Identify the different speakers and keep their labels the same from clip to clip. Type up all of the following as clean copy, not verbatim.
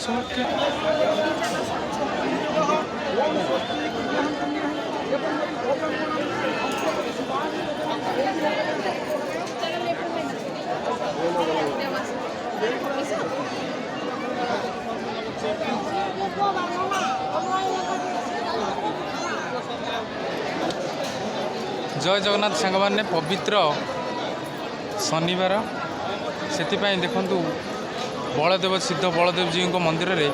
Speaker 1: जय जगन्नाथ सांग मैंने पवित्र शनिवार से देखु बलदेव सिद्ध बलदेव जी मंदिर में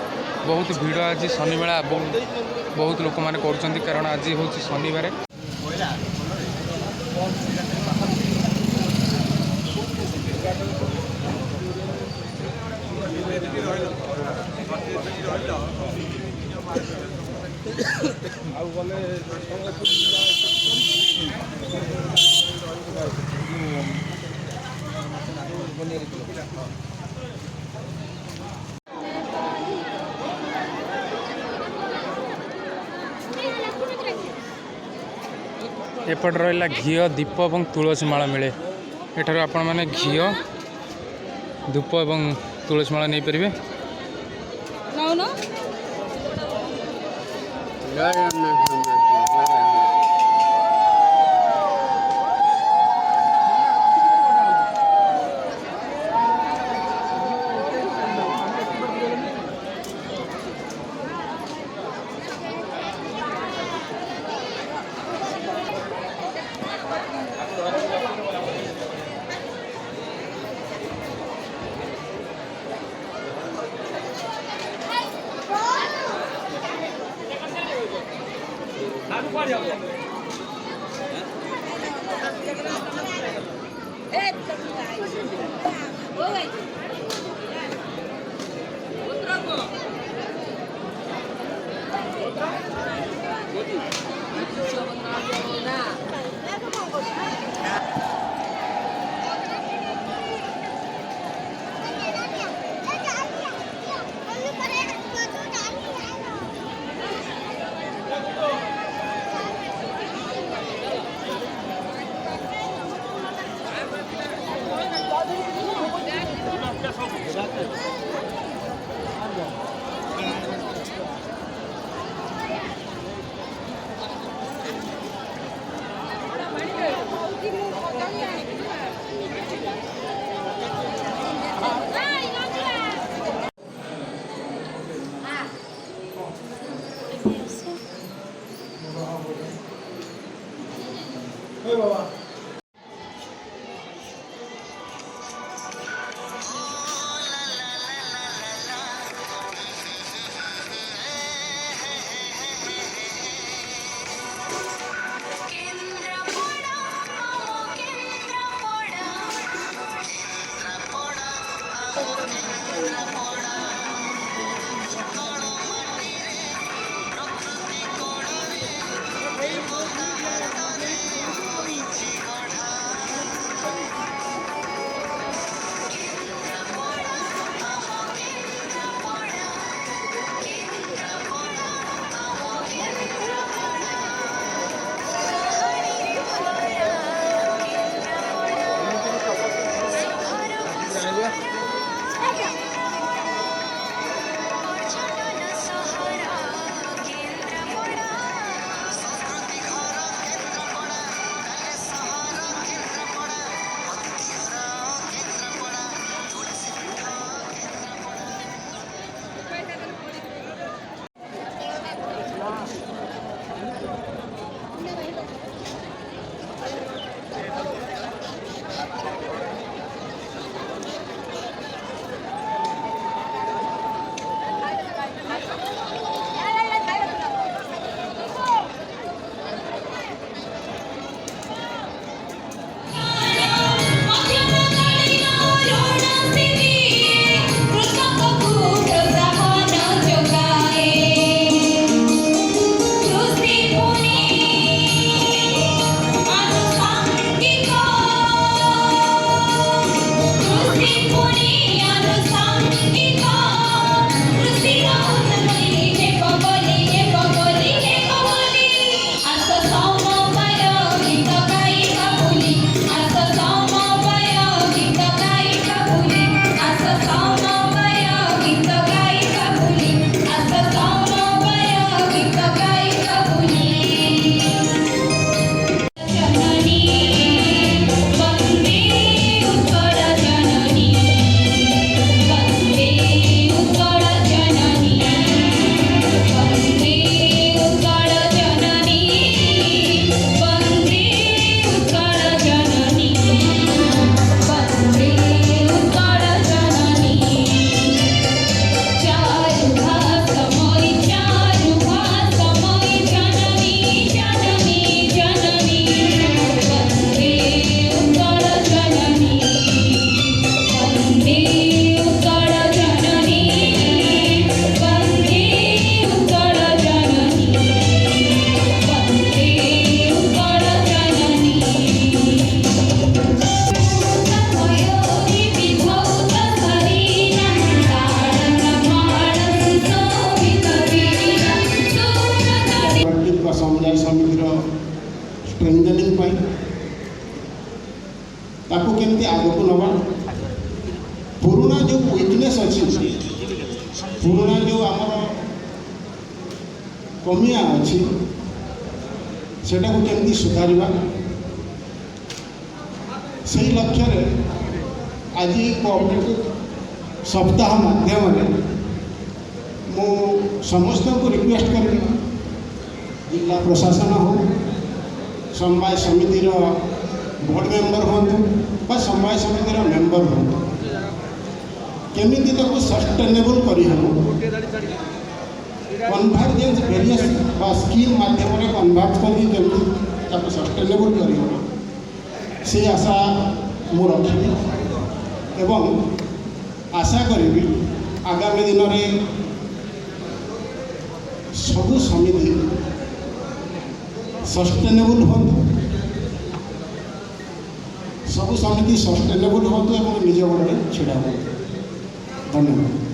Speaker 1: बहुत भीड़ आज शनिमेला बहुत लोक मैंने कर कारण आज हूँ शनिवार। एपट रहा घी दीप और तुलसी माला मिले एठार आपण मैंने घी धूप और तुलसी माला नहीं पारे।
Speaker 2: केमती आग को नवा पुराना जो वीकनेस अच्छी पुराना जो आमर कमिया अच्छी सेटा को केमती सुधारिबा से लक्ष्य आज कोऑपरेटिव सप्ताह माध्यम मु समस्त को रिक्वेस्ट करी जिला प्रशासन हो समवाय समितिर बोर्ड मेंबर हूँ समवाय समितिर मेंबर हूँ केमिति ताको सस्टेनेबल करी हम कन्वर्जेंस वेरियस स्कीम माध्यम कन्वर्ट करी केमिति ताको सस्टेनेबल करी हम से आशा मु रखी एवं आशा करी आगामी दिन में सबु समिति सस्टेनेबल हूँ सबु समिति सस्टेनेबल हूँ और निज गोड़े छिड़ा हूँ। धन्यवाद।